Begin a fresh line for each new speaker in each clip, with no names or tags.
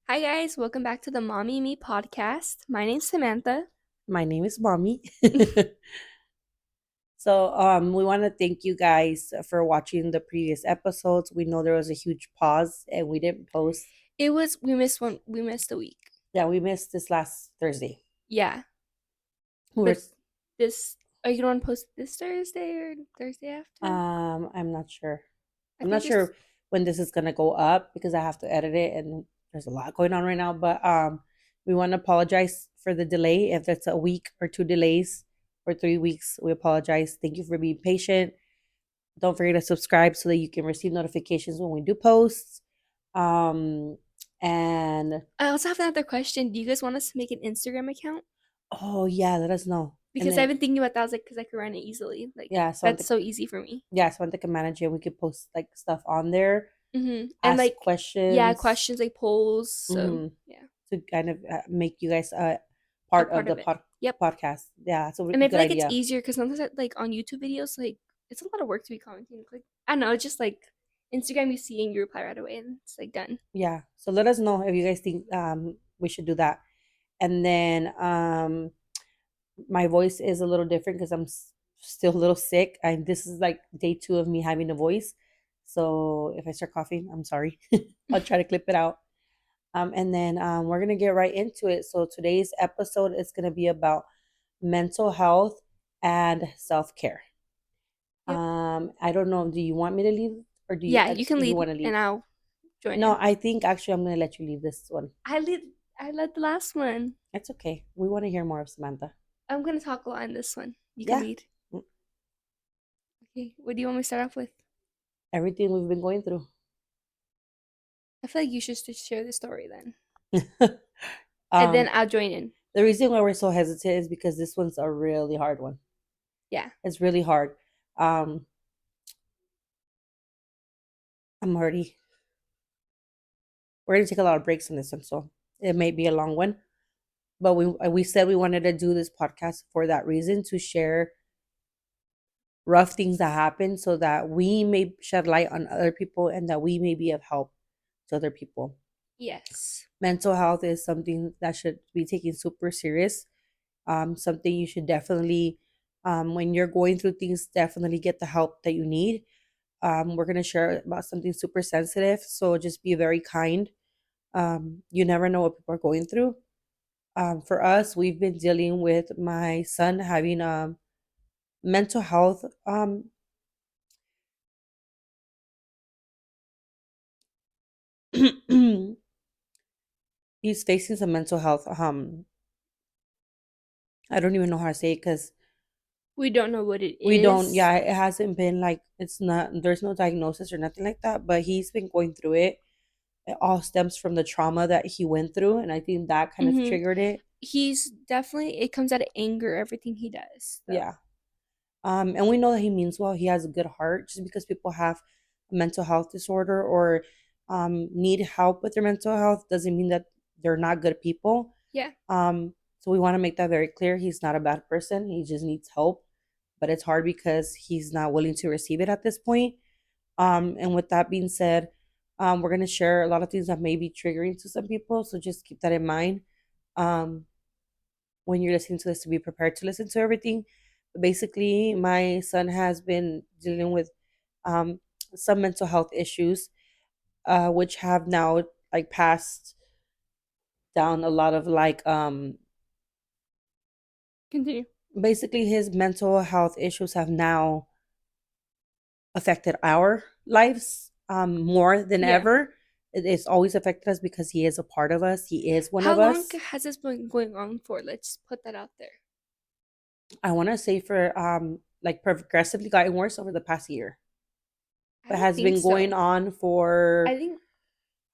Hi guys, welcome back to the Mommy Me podcast. My name's Samantha.
My name is Mommy. We want to thank you guys for watching the previous episodes. We know there was a huge pause and we didn't post.
We missed a week.
Yeah, we missed this last Thursday.
Yeah,
We were,
but this are you gonna post this Thursday or Thursday after?
I'm not sure.
I
I'm
think
not
this
sure when this is gonna go up because I have to edit it and there's a lot going on right now. But we want to apologize for the delay. If it's a week or two delays or 3 weeks, we apologize. Thank you for being patient. Don't forget to subscribe so that you can receive notifications when we do posts. Um, and
I also have another question. Do you guys want us to make an Instagram account?
oh yeah, let us know. And
Because I've
then
been thinking about that, like, because I could run it easily. Like
yeah,
that's so easy for me.
Swante can manage it. We could post like stuff on there,
And
ask
like, yeah,
questions,
questions like polls. So
hmm
yeah,
to kind of make you guys
a
part of
part
the
of it. Yep.
podcast. Yeah, it's a
And I
good
feel like it's
idea.
easier because sometimes like on YouTube videos, like it's a lot of work to be commenting. Like I don't know, it's just like Instagram you see and you reply right away and it's like done.
Yeah, so let us know if you guys think we should do that. And then my voice is a little different because still a little sick. And this is like day two of me having a voice. So if I start coughing, I'm sorry. I'll try to clip it out. And then we're going to get right into it. So today's episode is going to be about mental health and self care.
Yep.
I don't know. Do you want me to leave or
Yeah, you can
you
lead
want to leave?
and I'll join
No,
in.
I think actually I'm going to let you leave this one.
I lead I led the last one.
It's okay. We want to hear more of Samantha.
I'm gonna talk a lot in this one. You can
Yeah.
lead. Okay. What do you want me to start off with?
Everything we've been going through.
I feel like you should just share the story then. And then
um,
I'll join in.
The reason why we're so hesitant is because this one's a really hard one.
Yeah.
It's really hard. Um, I'm already. We're gonna take a lot of breaks on this one, so it may be a long one. But we said we wanted to do this podcast for that reason to share rough things that happen, so that we may shed light on other people and that we may be of help to other people.
Yes.
Mental health is something that should be taken super serious. Something you should definitely, when you're going through things, definitely get the help that you need. We're going to share about something super sensitive, so just be very kind. You never know what people are going through. For us, we've been dealing with my son having mental health. He's facing some mental health. I don't even know how to say it because
We don't know what it
we don't.
is.
Yeah, it hasn't been like it's not. There's no diagnosis or nothing like that. But he's been going through it. It all stems from the trauma that he went through, and I think that kind of
Mm-hmm.
triggered it.
He's definitely it comes out of anger, everything he does. So
Yeah. And we know that he means well. He has a good heart. Just because people have a mental health disorder or need help with their mental health doesn't mean that they're not good people.
yeah.
So we want to make that very clear. He's not a bad person. He just needs help, but it's hard because he's not willing to receive it at this point. And with that being said, we're gonna share a lot of things that may be triggering to some people. So just keep that in mind. Um, when you're listening to this, to be prepared to listen to everything. But basically, my son has been dealing with um, some mental health issues, which have now like passed down a lot of
Continue.
basically his mental health issues have now affected our lives more than
Yeah.
ever. It's always affected us because he is a part of us. He is one
How
of
long
us.
has this been going on for? Let's put that out there.
I want to say for like progressively gotten worse over the past year,
I
but
don't
has
think
been going
so.
on for
I think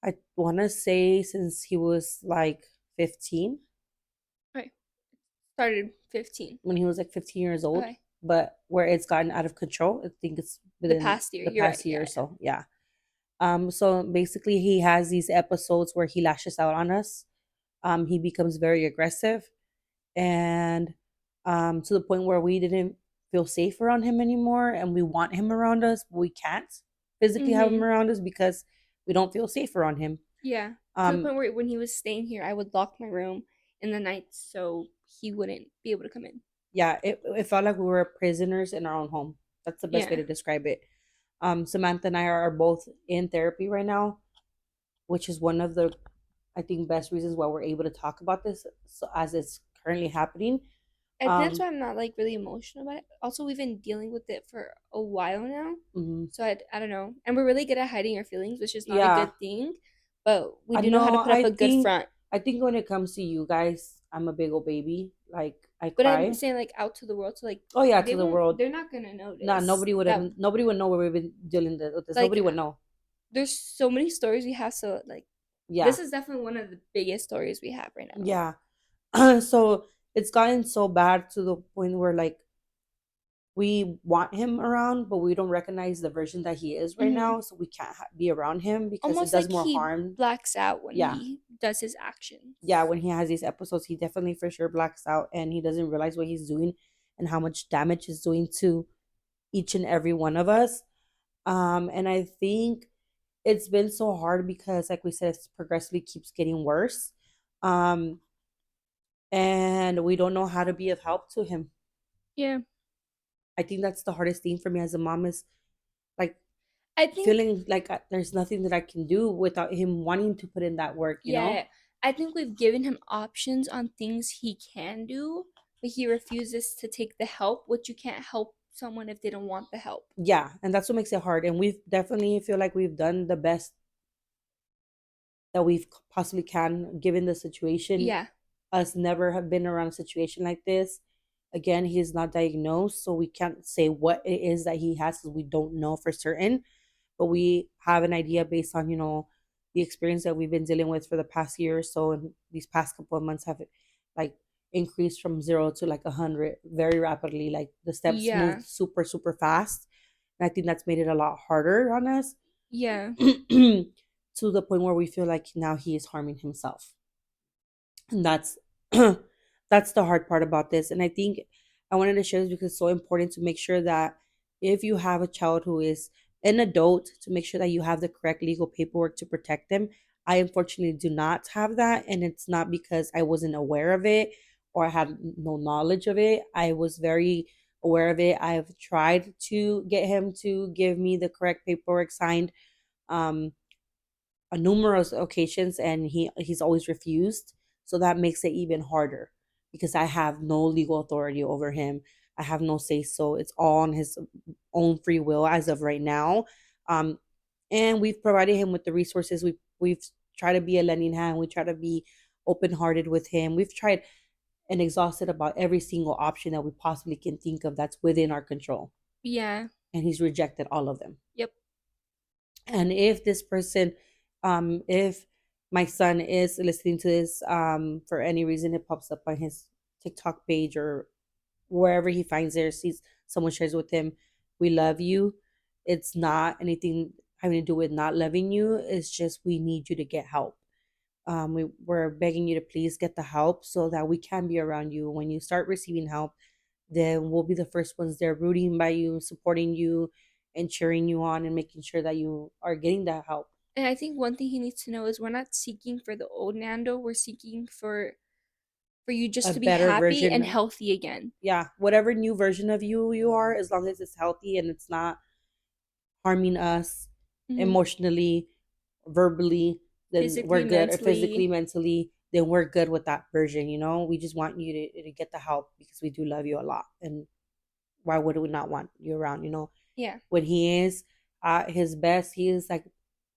I want to say since he was like 15,
okay. Started 15.
when he was like 15 years old.
Okay.
But where it's gotten out of control, I think it's
The
within
past year.
the
You're right.
past year or
Yeah, yeah.
so. Yeah. So basically, he has these episodes where he lashes out on us. He becomes very aggressive, and to the point where we didn't feel safe around him anymore, and we want him around us, but we can't physically have him
Mm-hmm.
around us because we don't feel safe around him.
Yeah. To the
Um,
point where when he was staying here, I would lock my room in the night so he wouldn't be able to come in.
yeah, it felt like we were prisoners in our own home. That's the best way
Yeah.
to describe it. Samantha and I are both in therapy right now, which is one of the, I think, best reasons why we're able to talk about this, so as it's currently happening.
And that's
Um,
why I'm not like really emotional about it. Also, we've been dealing with it for a while now.
mhm.
So I don't know. And we're really good at hiding our feelings, which is not a
Yeah,
good thing. But we
I
do know how to
know.
put up a good front.
I think when it comes to you guys, I'm a big old baby. Like I
But I'm
cry.
saying like out to the world, so like
Oh yeah,
they
to the
won't
world.
they're not gonna
Nah,
notice that
nobody would know where we've been dealing with this.
like
Nobody would know.
there's so many stories we have, so like
Yeah,
this is definitely one of the biggest stories we have right now.
yeah. So it's gotten so bad to the point where like we want him around, but we don't recognize the version that he is right
Hmm.
now, so we can't be around him because it
Almost
does
like
more
he
harm.
blacks out when
Yeah,
he does his actions.
yeah. When he has these episodes, he definitely for sure blacks out, and he doesn't realize what he's doing and how much damage he's doing to each and every one of us. And I think it's been so hard because, like we said, it progressively keeps getting worse. Um, and we don't know how to be of help to him.
Yeah.
I think that's the hardest thing for me as a mom is like
I think
feeling like there's nothing that I can do without him wanting to put in that work, you know?
yeah, I think we've given him options on things he can do, but he refuses to take the help, which you can't help someone if they don't want the help.
Yeah, and that's what makes it hard. And we've definitely feel like we've done the best that we've possibly can given the situation.
Yeah.
Us never have been around a situation like this. Again, he is not diagnosed, so we can't say what it is that he has because we don't know for certain. But we have an idea based on the experience that we've been dealing with for the past year or so, and these past couple of months have like increased from 0 to like 100 very rapidly. Like the steps
Yeah.
moved super super fast, and I think that's made it a lot harder on us.
Yeah.
To the point where we feel like now he is harming himself, and that's that's the hard part about this. And I think I wanted to share this because it's so important to make sure that if you have a child who is an adult, to make sure that you have the correct legal paperwork to protect them. I unfortunately do not have that, and it's not because I wasn't aware of it or I had no knowledge of it. I was very aware of it. I've tried to get him to give me the correct paperwork signed um on numerous occasions, and he's always refused. So that makes it even harder because I have no legal authority over him. I have no say so. It's all on his own free will as of right now. um and we've provided him with the resources. We've tried to be a lending hand. We try to be open hearted with him. We've tried and exhausted about every single option that we possibly can think of that's within our control,
Yeah.
and he's rejected all of them.
Yep.
And if this person, if my son is listening to this, for any reason it pops up on his TikTok page or wherever he finds there, sees someone shares with him, we love you. It's not anything having to do with not loving you. It's just we need you to get help. We're begging you to please get the help so that we can be around you. When you start receiving help, then we'll be the first ones there rooting by you, supporting you, and cheering you on and making sure that you are getting that help.
And I think one thing he needs to know is we're not seeking for the old Nando. We're seeking for you just
A
to be
better
happy and
version.
healthy again.
Yeah, whatever new version of you are, as long as it's healthy and it's not harming us
Hmm.
emotionally, verbally, then we're
Physically,
good. Or physically,
mentally.
mentally, then we're good with that version. We just want you to get the help because we do love you a lot. And why would we not want you around?
Yeah.
When he is at his best, he is like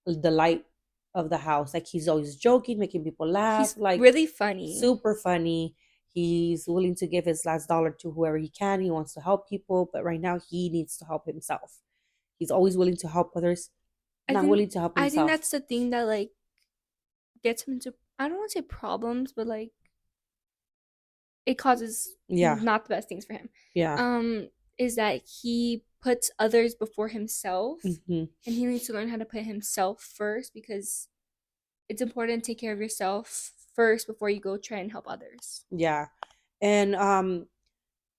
the light of the house. Like he's always joking, making people laugh,
He's
like
really funny.
super funny. He's willing to give his last dollar to whoever he can. He wants to help people, but right now he needs to help himself. He's always willing to help others,
I
not
think
willing to help
I think
himself.
that's the thing that like gets him into, I don't want to say problems, but like it causes
Yeah,
not the best things for him.
yeah.
Um, is that he puts others before himself,
Hmm.
and he needs to learn how to put himself first because it's important to take care of yourself first before you go try and help others.
Yeah. And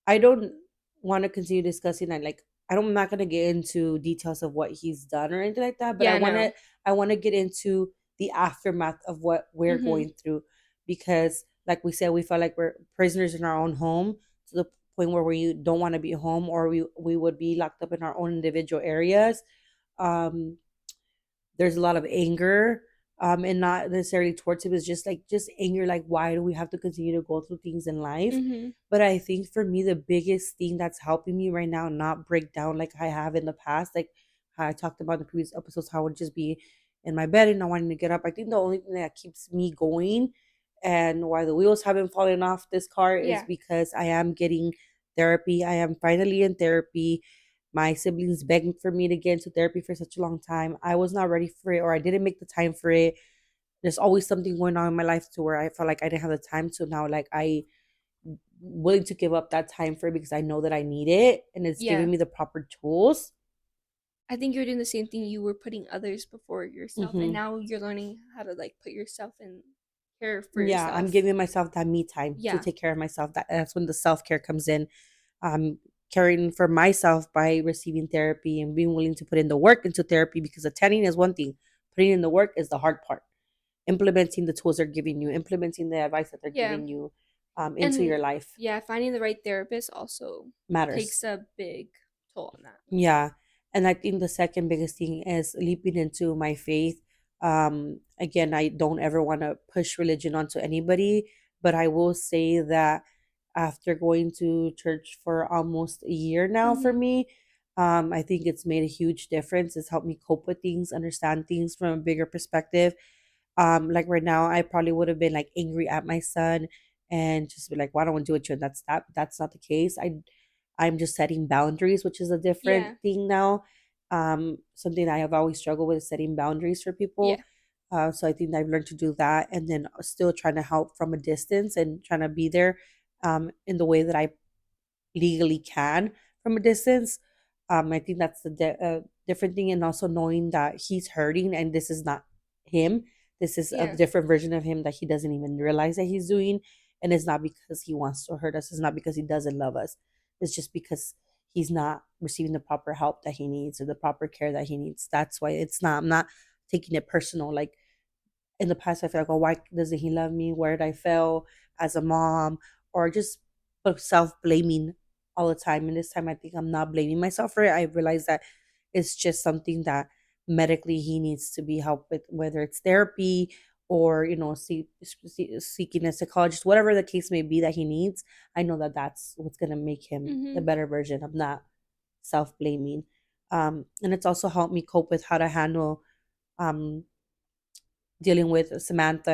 I don't want to continue discussing that. Like, I'm not gonna get into details of what he's done or anything like that, but
Yeah, no.
I want to get into the aftermath of what we're
Mhm.
going through. Because like we said, we felt like we're prisoners in our own home, to the point where we don't want to be home, or we would be locked up in our own individual areas. um there's a lot of anger, and not necessarily towards him. It's just anger, like, why do we have to continue to go through things in life?
Mhm.
But I think for me, the biggest thing that's helping me right now not break down like I have in the past, like how I talked about in the previous episodes, how I would just be in my bed and not wanting to get up. I think the only thing that keeps me going and why the wheels haven't fallen off this car is
Yeah.
because I am getting therapy. I am finally in therapy. My siblings begged for me to get into therapy for such a long time. I was not ready for it, or I didn't make the time for it. There's always something going on in my life to where I felt like I didn't have the time. So now, like, I willing to give up that time for it because I know that I need it, and it's
Yeah.
giving me the proper tools.
I think you're doing the same thing. You were putting others before yourself, and
Hmm.
now you're learning how to like put yourself in care for
Yeah, I'm
yourself.
giving myself that me time to
Yeah.
take care of myself. That's when the self care comes in. Caring for myself by receiving therapy and being willing to put in the work into therapy, because attending is one thing, putting in the work is the hard part. Implementing the tools they're giving you, implementing the advice that they're
Yeah.
giving you into
And
your life
yeah, finding the right therapist also
matters.
takes a big toll on that.
Yeah. And I think the second biggest thing is leaping into my faith. Again, I don't ever want to push religion onto anybody, but I will say that after going to church for almost a year now for
Mhm.
me, I think it's made a huge difference. It's helped me cope with things, understand things from a bigger perspective. Like right now, I probably would have been like angry at my son and just be like, "Why don't I do it?" And that's not the case. I'm just setting boundaries, which is a different
Yeah.
thing now. Something I have always struggled with is setting boundaries for
Yeah.
people. So I think I've learned to do that, and then still trying to help from a distance and trying to be there in the way that I legally can from a distance. I think that's the different thing, and also knowing that he's hurting and this is not him. This is a
Yeah.
different version of him that he doesn't even realize that he's doing, and it's not because he wants to hurt us. It's not because he doesn't love us. It's just because he's not receiving the proper help that he needs or the proper care that he needs. That's why it's not. I'm not taking it personal. Like in the past, I feel like, oh, why doesn't he love me? Where did I fail as a mom? Or just self blaming all the time. And this time, I think I'm not blaming myself for it. I realize that it's just something that medically he needs to be helped with, whether it's therapy or, seeking a psychologist, whatever the case may be that he needs. I know that that's what's going to make him the
Mhm.
better version of not self blaming. And it's also helped me cope with how to handle um, dealing with Samantha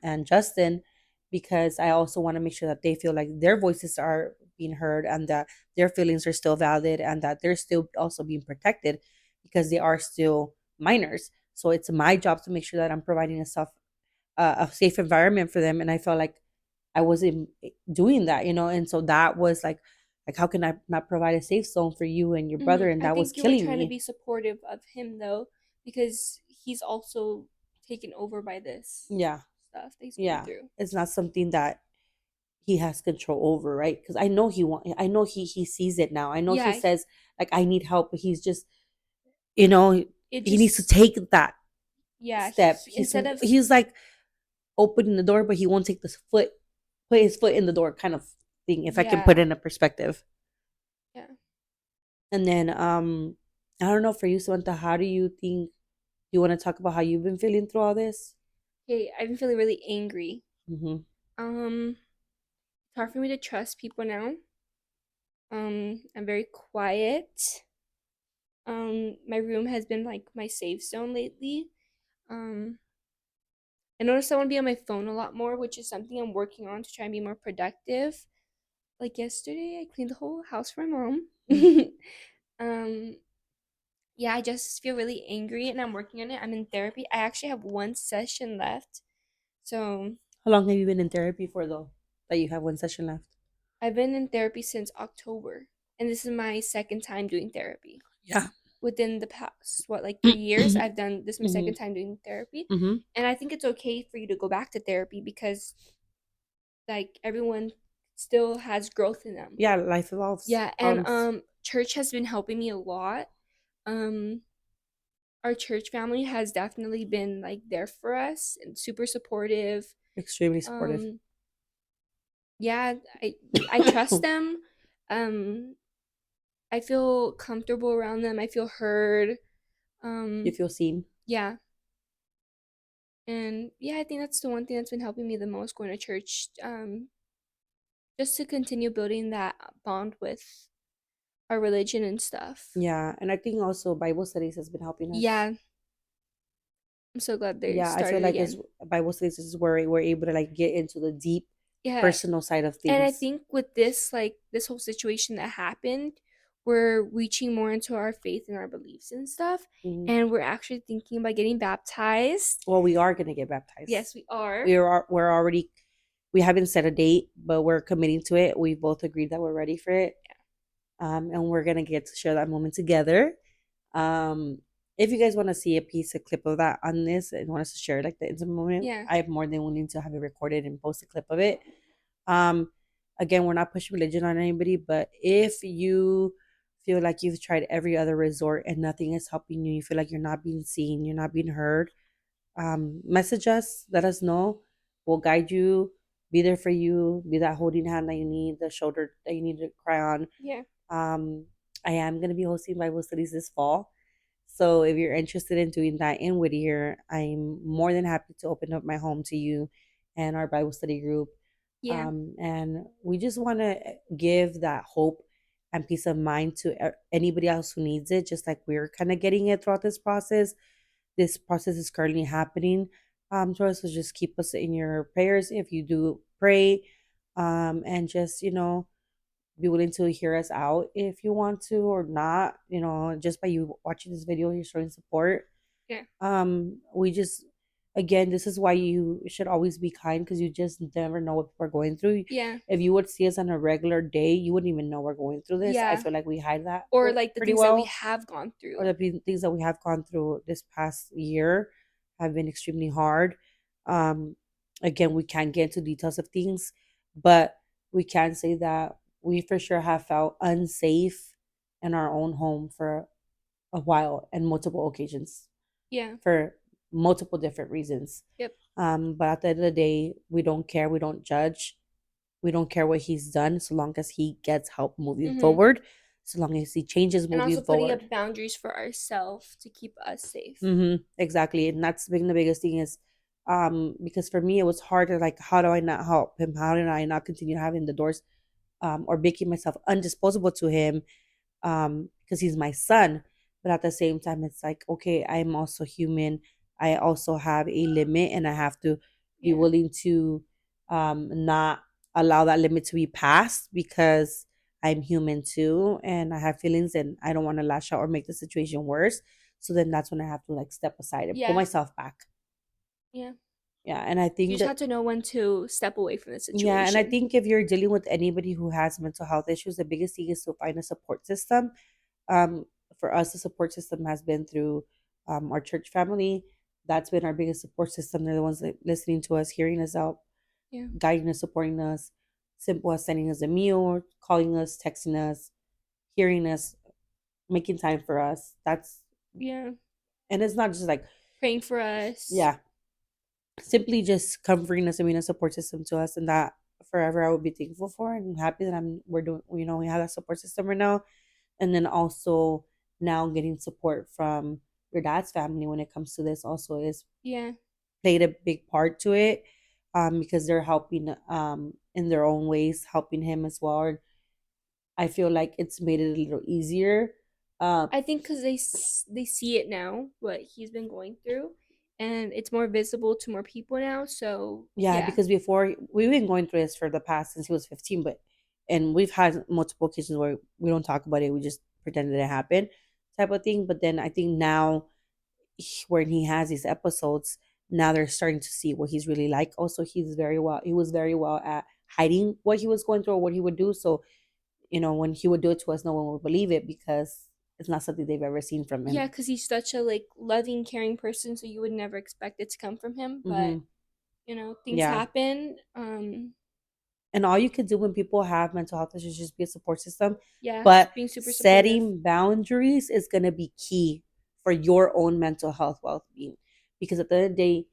and Justin, because I also want to make sure that they feel like their voices are being heard and that their feelings are still valid and that they're still also being protected because they are still minors. So it's my job to make sure that I'm providing a safe environment for them, and I felt like I wasn't doing that, and so that was like how can I not provide a safe zone for you and your brother,
Mhm.
and
I
that was
think you were
killing
trying to
me.
be supportive of him though, because he's also taken over by this
Yeah,
stuff that he's going
yeah,
through.
it's not something that he has control over, right? Because I know he sees it now. I know he
Yeah.
says like I need help, but he's just, you know,
It
he needs to
just
take that
yeah,
step.
instead of
He's like opening the door, but he won't take this foot, put his foot in the door, kind of thing. If I can put it
yeah.
in a perspective.
Yeah.
And then I don't know for you, Samantha, how do you think you want to talk about how you've been feeling through all this?
Okay, I've been feeling really angry.
Mm-hmm.
It's hard for me to trust people now. I'm very quiet. My room has been like my safe zone lately. Um, I noticed I want to be on my phone a lot more, which is something I'm working on to try and be more productive. Like yesterday, I cleaned the whole house for my mom. um, yeah, I just feel really angry and I'm working on it. I'm in therapy. I actually have one session left. So
How long have you been in therapy for though? That you have one session left?
I've been in therapy since October, and this is my second time doing therapy.
Yeah.
Within the past, what, like 3 years, I've done this my
Mm-hmm.
second time doing therapy.
Mm-hmm.
And I think it's okay for you to go back to therapy because, like, everyone still has growth in them.
Yeah, life evolves.
Yeah, and church has been helping me a lot. Um, our church family has definitely been like there for us and super supportive.
Extremely supportive.
Um, yeah, I trust them. Um, I feel comfortable around them. I feel heard.
You
Um,
feel seen.
yeah, and yeah, I think that's the one thing that's been helping me the most going to church. Just to continue building that bond with our religion and stuff.
Yeah, and I think also Bible studies has been helping us.
Yeah, I'm so glad they
Yeah, I feel
started
like it's
again.
Bible studies is where we're able to like get into the deep
Yeah,
personal side of
and I
things.
think with this, like this whole situation that happened, we're reaching more into our faith and our beliefs and stuff.
Mhm.
And we're actually thinking about getting baptized.
Well, we are gonna get baptized.
Yes, we are.
We're already we haven't set a date, but we're committing to it. We both agreed that we're ready for it, and we're gonna get to share that moment together. Um, if you guys want to see a piece, a clip of that on this, and want us to share like the intimate moment,
Yeah,
I'm more than willing to have it recorded and post a clip of it. Um, again, we're not pushing religion on anybody, but if you feel like you've tried every other resort and nothing is helping you, you feel like you're not being seen, you're not being heard, message us, let us know. We'll guide you, be there for you, be that holding hand that you need, the shoulder that you need to cry on.
yeah,
Um, I am going to be hosting Bible studies this fall. So if you're interested in doing that in Whittier, I'm more than happy to open up my home to you and our Bible study group.
yeah,
And we just want to give that hope and peace of mind to anybody else who needs it, just like we're kind of getting it throughout this process. This process is currently happening to us. So just keep us in your prayers if you do pray, and just be willing to hear us out if you want to or not. Just by you watching this video, you're showing support.
yeah,
We just, again, this is why you should always be kind, because you just never know what we're going through.
yeah,
If you would see us on a regular day, you wouldn't even know we're going through this. I
yeah.
feel like we hide that
Or like the
pretty
things that we
well,
have gone
or
through.
the things that we have gone through this past year have been extremely hard. Um, again, we can't get into details of things, but we can say that we for sure have felt unsafe in our own home for a while and multiple occasions
Yeah,
for multiple different reasons.
yep.
But at the end of the day, we don't care. We don't judge. We don't care what he's done, so long as he gets help moving
Mm-hmm.
forward, so long as he changes
And also
moving
putting
forward.
up boundaries for ourselves to keep us safe.
Exactly. And that's been the biggest thing is because for me it was hard to like, how do I not help him? How did I not continue having the doors or making myself undisposable to him? Because he's my son. But at the same time, it's like, okay, I'm also human. I also have a limit and I have to be
Yeah,
willing to not allow that limit to be passed, because I'm human too and I have feelings and I don't want to lash out or make the situation worse. So then that's when I have to like step aside and pull
yeah,
myself back.
yeah.
Yeah. And I
You
think
just
that
have to know when to step away from the
yeah, and I
situation.
think if you're dealing with anybody who has mental health issues, the biggest thing is to find a support system. um, for us, the support system has been through our church family. That's been our biggest support system. They're the ones that listening to us, hearing us out,
Yeah,
guiding us, supporting us. Simple as sending us a meal, calling us, texting us, hearing us, making time for us. That's
yeah.
and it's not just like,
Praying for us.
yeah, simply just comforting us and being a support system to us, and that forever I would be thankful for and happy that we're doing. We have that support system right now. And then also now getting support from your dad's family when it comes to this also is
Yeah.
played a big part to it, because they're helping in their own ways, helping him as well. And I feel like it's made it a little easier. um
I think because they see it now, what he's been going through, and it's more visible to more people now. So
yeah,
yeah,
because before we've been going through this for the past since he was 15, but and we've had multiple occasions where we don't talk about it, we just pretend that it happened, type of thing. But then I think now when he has these episodes, now they're starting to see what he's really like. Also, he was very well at hiding what he was going through or what he would do. So when he would do it to us, no one would believe it, because it's not something they've ever seen from
yeah,
him.
because he's such a like loving, caring person, so you would never expect it to come from him. But
Hmm.
things
Yeah.
happen.
And all you can do when people have mental health issues is just be a support system.
Yeah,
But
just being super supportive.
setting boundaries is going to be key for your own mental health well-being, because at the end of the day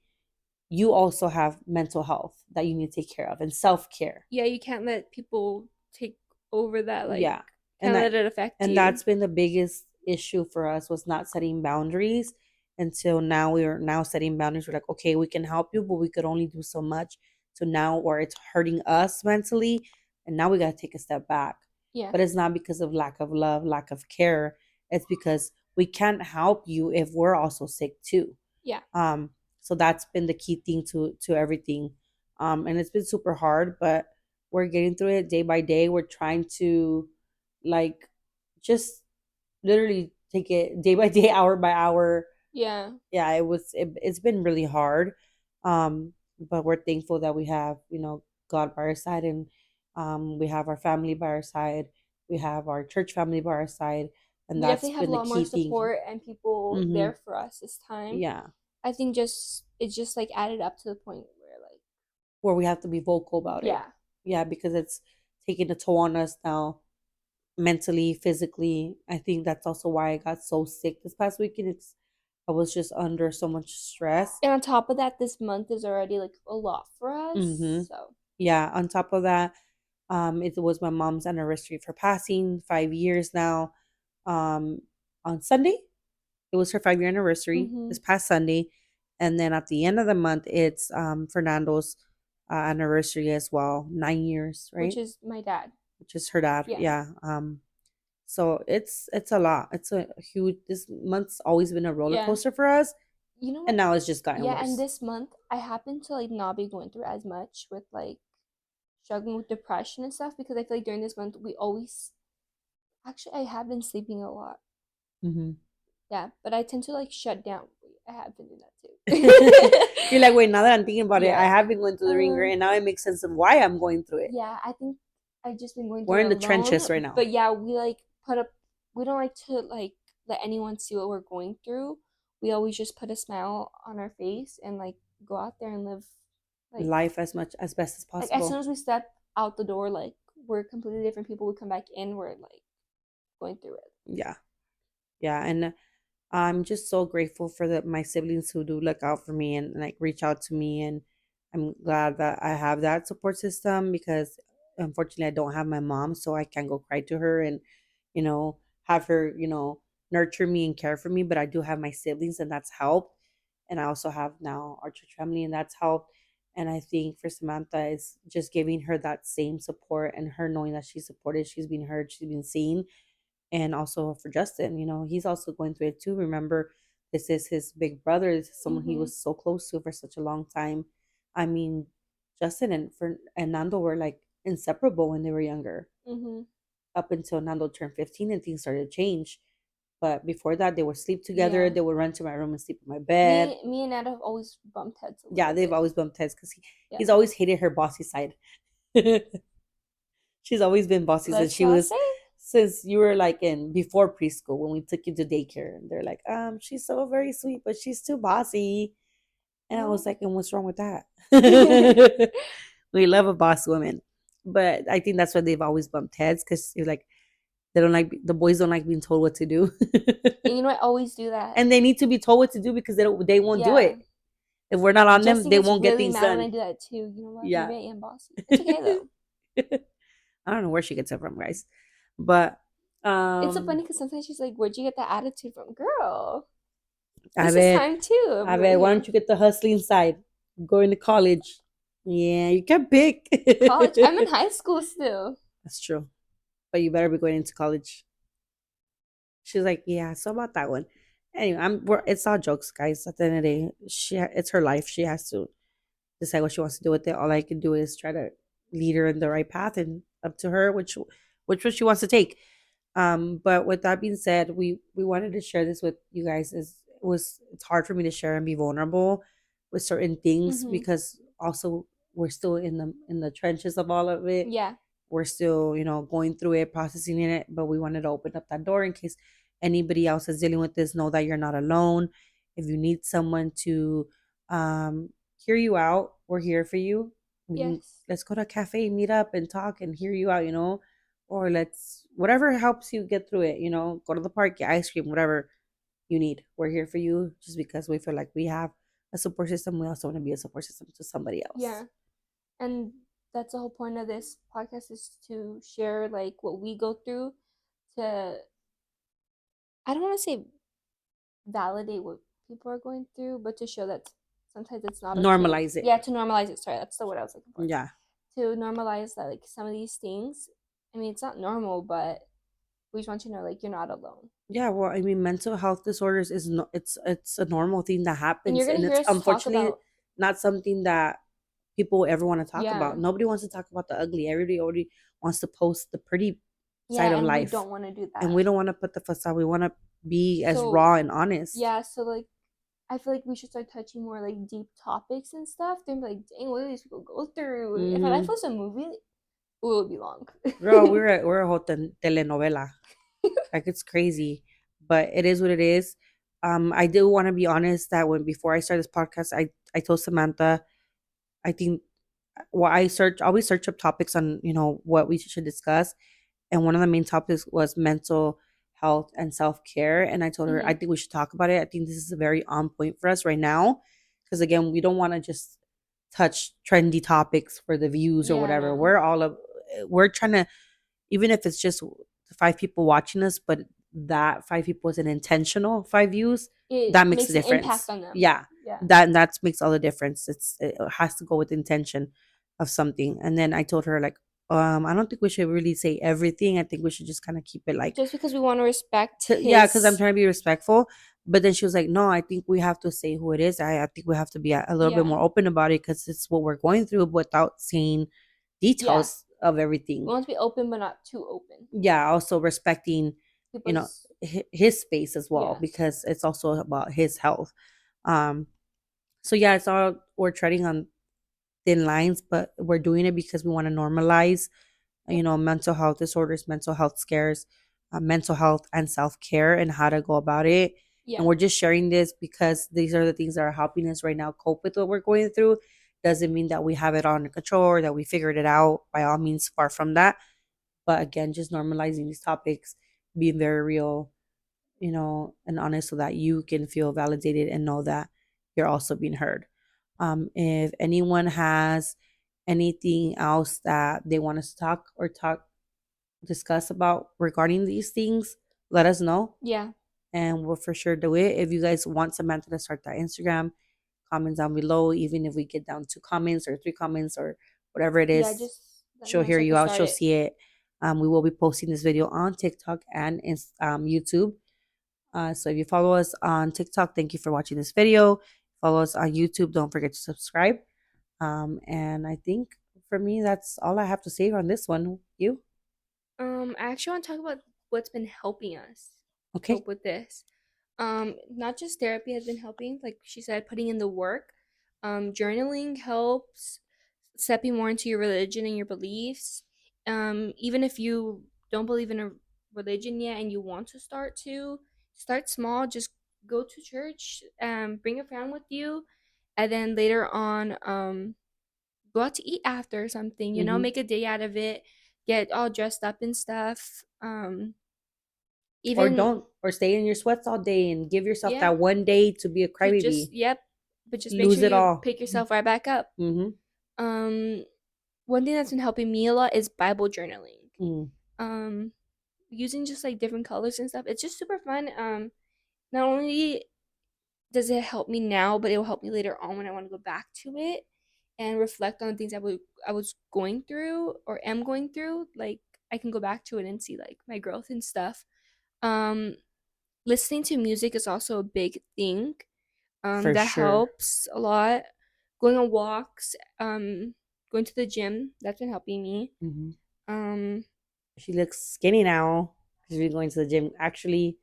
you also have mental health that you need to take care of and self-care.
Yeah, you can't let people take over that, like,
Yeah. And
can't let
that
it affect
and
you.
that's been the biggest issue for us, was not setting boundaries. Until now, we are now setting boundaries. We're like, okay, we can help you, but we could only do so much. So now, where it's hurting us mentally, and now we got to take a step back.
Yeah.
But it's not because of lack of love, lack of care. It's because we can't help you if we're also sick too.
Yeah.
um so that's been the key thing to everything. And it's been super hard, but we're getting through it day by day. We're trying to, like, just literally take it day by day, hour by hour.
Yeah.
Yeah, it's been really hard. But we're thankful that we have, God by our side, and we have our family by our side, we have our church family by our side, and
We
that's
definitely have
been
a
the
lot more
key thing.
support and people
Hmm.
there for us this time.
Yeah.
I think just it's just like added up to the point where, like,
Where we have to be vocal about it.
yeah.
Yeah, because it's taking a toll on us now, mentally, physically. I think that's also why I got so sick this past weekend. I was just under so much stress.
And on top of that, this month is already like a lot for
Hmm.
us. So,
Yeah. On top of that, it was my mom's anniversary for passing, 5 years now. Um, on Sunday, it was her 5 year anniversary
hmm,
this past Sunday, and then at the end of the month, it's Fernando's anniversary as well, 9 years,
which
right?
is my dad.
Which is her dad.
Yeah.
Yeah. So it's a lot. It's a huge. This month's always been a roller
Yeah.
coaster for us,
You know
and
what?
now it's just gotten
Yeah, and
worse.
this month I happen to like not be going through as much with like struggling with depression and stuff because I feel like during this month we always actually I have been sleeping a lot.
Hmm.
Yeah, but I tend to like shut down. I have been doing that
You're
too.
like, wait. Now that I'm thinking about it, I
Yeah.
have been going through the ringer,
Um
and now it makes sense of why I'm going through it.
yeah, I think I've just been going
We're
through
in
it
the trenches right
alone.
now.
But yeah, we like put up we don't like to like let anyone see what we're going through. We always just put a smile on our face and like go out there and live like
Life as much as best as
as soon
possible.
as we step out the door, like we're completely different people. We come back in, we're like going through it.
Yeah, yeah, and I'm just so grateful for my siblings who do look out for me and like reach out to me, and I'm glad that I have that support system, because unfortunately I don't have my mom, so I can't go cry to her and have her nurture me and care for me. But I do have my siblings, and that's helped. And I also have now our church family, and that's helped. And I think for Samantha, is just giving her that same support, and her knowing that she's supported, she's been heard, she's been seen. And also for Justin, he's also going through it too. Remember, this is his big brother. This is someone he
Mm-hmm.
was so close to for such a long time. I mean, Justin and Nando were like inseparable when they were younger,
Mm-hmm.
up until Nando turned 15 and things started to change. But before that, they would sleep together.
Yeah.
They would run to my room and sleep in my bed.
Me and Nat have always bumped heads a
Yeah,
little
they've
bit.
always bumped heads because
Yeah.
he's always hated her bossy side. She's always been bossy since
Let's
she
y'all
was
say.
since you were like in before preschool, when we took you to daycare, and they're like, she's so very sweet, but she's too bossy. And I was
Well,
like, and what's wrong with that? We love a boss woman. But I think that's why they've always bumped heads, because you're like, they don't like the boys don't like being told what to do.
and you know I always do that.
And they need to be told what to do, because they won't do
Yeah.
it. If we're not on them,
Justin
they
gets
won't get
really
things
mad when I
done.
do that too. You know what?
Yeah.
Maybe I am bossy. It's okay though.
I don't know where she gets it from, guys. But
It's so
um
funny because sometimes she's like, "Where'd you get that attitude from, girl?
I
This is
bet
time too." I'll be
I
right
bet, why don't
here.
you get the hustling side? Going to college. Yeah, you can pick.
College. I'm in high school still.
That's true. But you better be going into college. She's like, yeah, so about that one. Anyway, it's all jokes, guys. At the end of the day, it's her life. She has to decide what she wants to do with it. All I can do is try to lead her in the right path, and up to her which one she wants to take. But with that being said, we wanted to share this with you guys. It's hard for me to share and be vulnerable with certain things,
Mm-hmm.
because also we're still in the trenches of all of it.
Yeah.
We're still, going through it, processing it, but we wanted to open up that door in case anybody else is dealing with this. Know that you're not alone. If you need someone to hear you out, we're here for you. We can
Yes.
Let's go to a cafe, meet up and talk and hear you out, or let's whatever helps you get through it, go to the park, get ice cream, whatever. you need. We're here for you just because we feel like we have a support system. We also want to be a support system to somebody else.
Yeah. And that's the whole point of this podcast, is to share like what we go through, to, I don't want to say validate what people are going through, but to show that sometimes it's not okay.
Normalize it.
Yeah, to normalize it. Sorry, that's the word I was looking for.
Yeah.
To normalize that, like, some of these things. I mean, it's not normal, but we just want you to know, like, you're not alone.
Yeah, well, I mean, mental health disorders is no, it's a normal thing that
And you're
happens,
gonna
and
hear
it's
us talk
unfortunately
about,
not something that people ever want to talk
yeah,
about. Nobody wants to talk about the ugly. Everybody already wants to post the pretty side
yeah,
of
and we
life,
don't want to do
and
that.
we don't want to put the facade. We want to be as
So
raw and honest.
yeah, so like, I feel like we should start touching more like deep topics and stuff. Then be like, dang, what do these people go through? If my life
Hmm.
was a movie, it would be long.
Girl, we're a whole telenovela. Like it's crazy, but it is what it is. I do want to be honest that when before I started this podcast, I told Samantha, I think, well, always search up topics on what we should discuss, and one of the main topics was mental health and self-care, and I told her I
Hmm.
think we should talk about it. I think this is a very on point for us right now, because again, we don't want to just touch trendy topics for the views or
Yeah,
whatever.
no.
We're trying to, even if it's just 5 people watching us, but that 5 people is an intentional 5 views,
It
that makes a
makes an impact
difference.
on them.
Yeah,
Yeah.
that makes all the difference. It has to go with intention of something. And then I told her like, I don't think we should really say everything. I think we should just kind of keep it like,
Just because we want to respect
yeah, because I'm
his,
trying to be respectful. But then she was like, no, I think we have to say who it is. I think we have to be a little bit
yeah,
more open about it because it's what we're going through without saying
yeah.
details of
We
everything.
want to be open, but not too open.
Yeah, also respecting,
People's,
his space as well,
yeah,
because it's also about his health. Um, so yeah, it's all, we're treading on thin lines, but we're doing it because we want to normalize,
yep,
mental health disorders, mental health scares, mental health and self care, and how to go about it. And
yeah,
we're just sharing this because these are the things that are helping us right now cope with what we're going through. Doesn't mean that we have it all under control or that we figured it out. By all means, far from that. But again, just normalizing these topics, being very real, and honest, so that you can feel validated and know that you're also being heard. If anyone has anything else that they want us to discuss about regarding these things, let us know,
yeah,
and we'll for sure do it. If you guys want Samantha to start that Instagram, comments down below. Even if we get down 2 comments or 3 comments or whatever it
yeah.
is,
Just let me
she'll
know
hear
so I
you
can
out.
start
She'll
it.
see it. We will be posting this video on TikTok and YouTube. So if you follow us on TikTok, thank you for watching this video. Follow us on YouTube. Don't forget to subscribe. And I think for me, that's all I have to say on this one. You?
I actually want to talk about what's been helping us
Okay.
cope with this. Not just therapy has been helping, like she said, putting in the work. Journaling helps, stepping more into your religion and your beliefs. Even if you don't believe in a religion yet and you want to start small. Just go to church, bring a friend with you, and then later on, go out to eat after or something.
Mm-hmm.
Make a day out of it. Get all dressed up and stuff.
Or
Even,
don't, or stay in your sweats all day and give yourself
yeah,
that one day to be a
to just,
crybaby.
yep, but just make
Lose
sure
it
you
all.
pick yourself right back up.
Mm-hmm.
Um, One thing that's been helping me a lot is Bible journaling.
Mm.
Um, Using just like different colors and stuff. It's just super fun. Not only does it help me now, but it will help me later on when I want to go back to it and reflect on the things I was going through or am going through. Like, I can go back to it and see like my growth and stuff. Um, Listening to music is also a big thing.
For
That
sure.
helps a lot. Going on walks, going to the gym, that's been helping me.
Mm-hmm.
Um,
She looks skinny now. She's been going to the gym actually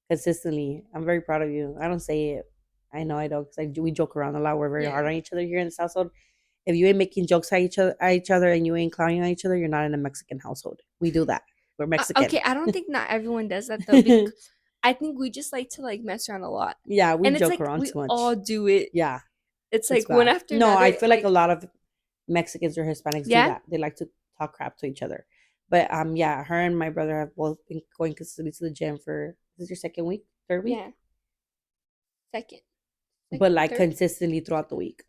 consistently. I'm very proud of you. I don't say it. I know I don't, because we joke around a lot. We're very
yeah.
hard on each other here in this household. If you ain't making jokes at each other and you ain't clowning on each other, you're not in a Mexican household. We do that. We're Mexican.
Okay, I don't think not everyone does that though. I think we just like to like mess around a lot,
Yeah, we
and it's
joke
like
around
we
too
all
much.
do it.
Yeah,
It's
it's
like one
bad.
after
No, I
another.
feel like a
Like,
lot of Mexicans or Hispanics do
yeah,
that. They like to talk crap to each other. But yeah, her and my brother have both been going consistently to the gym for, this is your second week, third week?
yeah, second,
but
second,
like
third,
consistently throughout the
second.
week.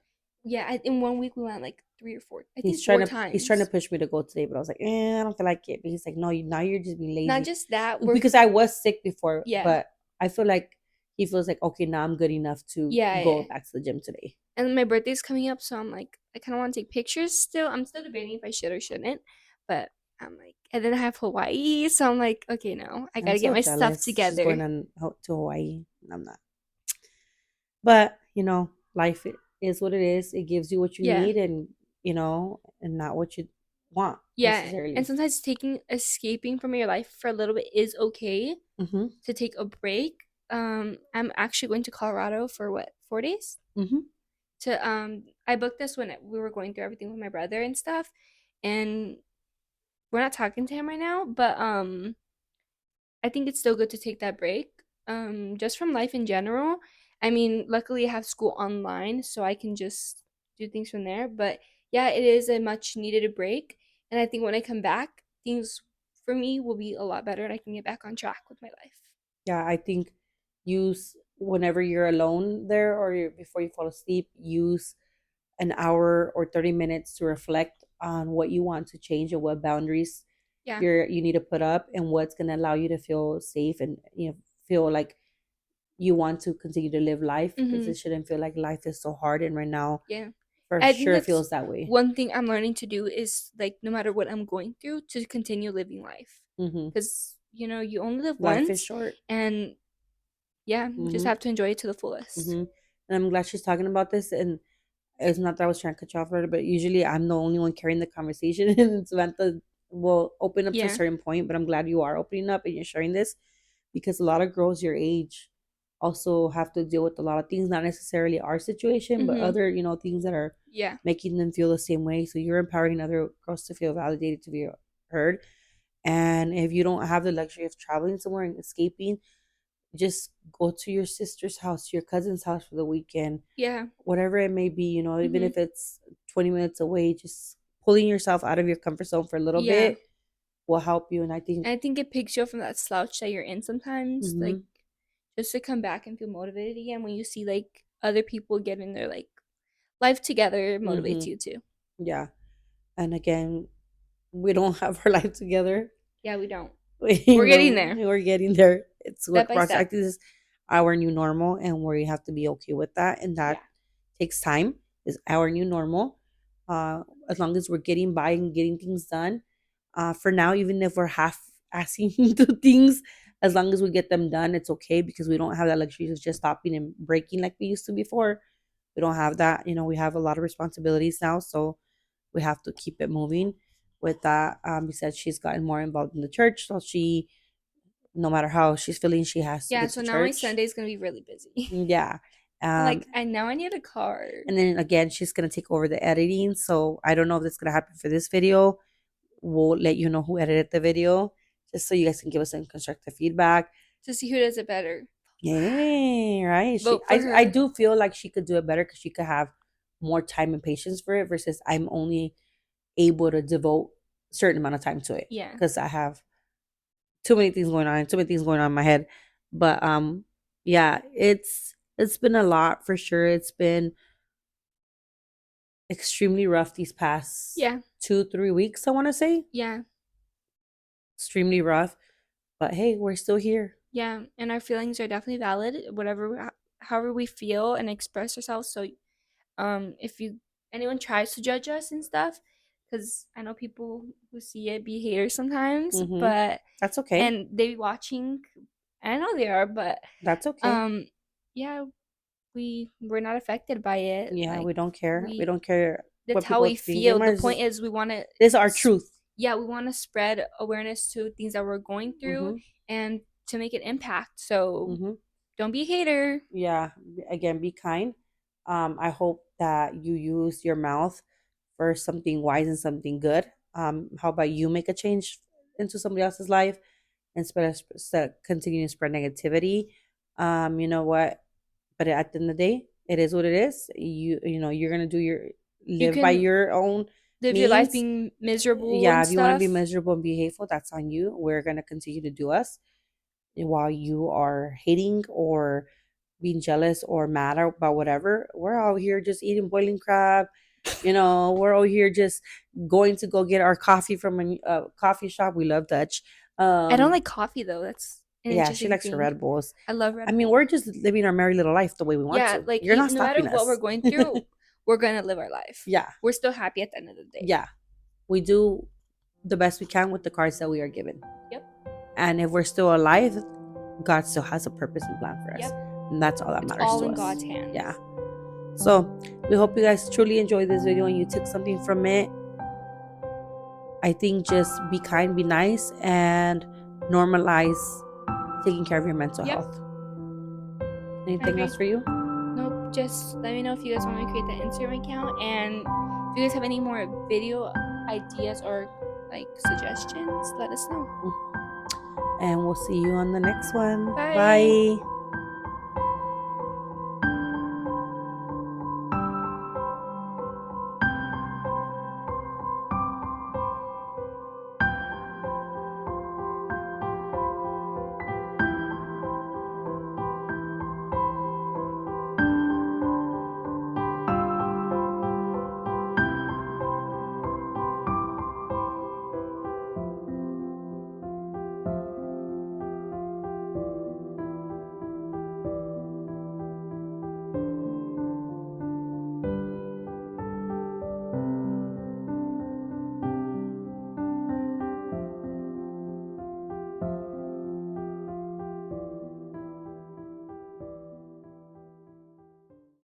Yeah, in 1 week we went like 3 or 4. I
He's
think
trying
four
to he's trying to
times.
push me to go today, but I was like, I don't feel like it. But he's like, no, now you're just being
Not
lazy
just that,
because I was sick before,
yeah,
but I feel like he feels like okay, now I'm good enough to go
yeah.
back to the gym today.
And my birthday's coming up, so I'm like, I kind of want to take pictures still. I'm still debating if I should or shouldn't, but I'm like, and then I have Hawaii, so I'm like, okay, no, I
I'm
gotta get
so
my stuff
jealous. She's going
together.
on to Hawaii, and I'm not. But life is what it is. It gives you what you
Yeah,
need, and and not what you want
yeah. And
necessarily.
sometimes escaping from your life for a little bit is okay
Mhm.
to take a break. I'm actually going to Colorado for what, 4 days?
Mhm.
To I booked this when we were going through everything with my brother and stuff, and we're not talking to him right now, but I think it's still good to take that break. Just from life in general. I mean, luckily I have school online, so I can just do things from there. But yeah, it is a much needed break. And I think when I come back, things for me will be a lot better and I can get back on track with my life.
Yeah, I think use whenever you're alone there or before you fall asleep, use an hour or 30 minutes to reflect on what you want to change and what boundaries
Yeah.
you need to put up and what's going to allow you to feel safe and feel like you want to continue to live life because
Mm-hmm.
it shouldn't feel like life is so hard, and right now
Yeah.
for
I think
sure
that's
feels that way.
one thing I'm learning to do is like no matter what I'm going through, to continue living life.
Hmm.
Because, you only live
Life is
once,
short.
and yeah, you just
Hmm.
have to enjoy it to the fullest.
Hmm. And I'm glad she's talking about this. And it's not that I was trying to cut you off, Rhoda, but usually I'm the only one carrying the conversation, and Samantha will open up to a
Yeah.
certain point. But I'm glad you are opening up and you're sharing this because a lot of girls your age also have to deal with a lot of things, not necessarily our situation, but
Mm-hmm.
other things that are
Yeah.
making them feel the same way. So you're empowering other girls to feel validated, to be heard. And if you don't have the luxury of traveling somewhere and escaping, just go to your sister's house, your cousin's house for the weekend,
Yeah.
whatever it may be, even
Mm-hmm.
if it's 20 minutes away, just pulling yourself out of your comfort zone for a little
Yeah.
bit will help you. And I think,
And I think it picks you up from that slouch that you're in sometimes, like
hmm,
just to come back and feel motivated again when you see like other people getting their like life together, it
hmm,
motivates you too.
yeah. And again, we don't have our life together.
Yeah, we don't.
We
We're getting there
we're getting there. It's
step
work
by
process. I
step.
think this is our new normal, and we have to be okay with that. And that
Yeah.
takes time. Is our new normal. As long as we're getting by and getting things done. For now, even if we're half asking to things, as long as we get them done, it's okay because we don't have that luxury of just stopping and breaking like we used to before. We don't have that. We have a lot of responsibilities now, so we have to keep it moving with that. Besides, she's gotten more involved in the church, so she, no matter how she's feeling, she has to
Yeah,
get
so
to
now my
church.
Sunday's gonna be really busy.
Yeah.
I'm
Um,
like, I know I need a car.
and then again, she's gonna take over the editing. So I don't know if that's gonna happen for this video. We'll let you know who edited the video, just so you guys can give us some constructive feedback.
To see who does it better.
Yeah, right.
Vote for
I
her.
do feel like she could do it better because she could have more time and patience for it versus I'm only able to devote a certain amount of time to it
Yeah.
because I have too many things going on, too many things going on in my head. But yeah, it's been a lot for sure. It's been extremely rough these past
Yeah.
2 3 weeks. I want to say
Yeah.
extremely rough, but hey, we're still here.
Yeah. And our feelings are definitely valid, however we feel and express ourselves. So if you anyone tries to judge us and stuff, because I know people who see it be haters sometimes,
Mm-hmm.
but
That's okay.
and they be watching, I know they are, but
That's okay.
um yeah, we're not affected by it.
Yeah,
Like
we don't care. We
we
don't care
that's
what
how
people
we
think. It
feel. The
might
point
just
is we want to,
this is our truth.
yeah, we want to spread awareness to things that we're going through
Mm-hmm.
and to make an impact. So
Mm-hmm.
don't be a hater.
Yeah. Again, be kind. I hope that you use your mouth for something wise and something good. How about you make a change into somebody else's life instead of continuing to spread negativity? You know what? But at the end of the day, it is what it is. You're gonna do your
You
live by
can
your own
live your life
means.
being miserable
Yeah,
and
if you want to be
stuff.
miserable and be hateful, that's on you. We're gonna continue to do us while you are hating or being jealous or mad about whatever. We're out here just eating boiling crab. You know, we're out here just going to go get our coffee from a coffee shop. We love Dutch.
I don't
Um,
like coffee though. That's an
yeah, she
interesting
likes her
thing.
Red Bulls.
I love
I
Red
mean,
Bull.
we're just living our merry little life the way we want
Yeah,
to.
like
You're not
no matter
stopping
what we're
us.
going through, we're gonna live our life.
Yeah,
We're still happy at the end of the day.
yeah. We do the best we can with the cards that we are given.
Yep.
And if we're still alive, God still has a purpose and plan for us.
Yep.
And that's all that
It's
matters
all
to
in
us.
God's hands.
Yeah. So we hope you guys truly enjoyed this video and you took something from it. I think just be kind, be nice, and normalize taking care of your mental
Yep.
health. Anything else for you?
Nope. Just let me know if you guys want me to create that Instagram account, and if you guys have any more video ideas or like suggestions, let us know.
And we'll see you on the next one.
Bye.
Bye.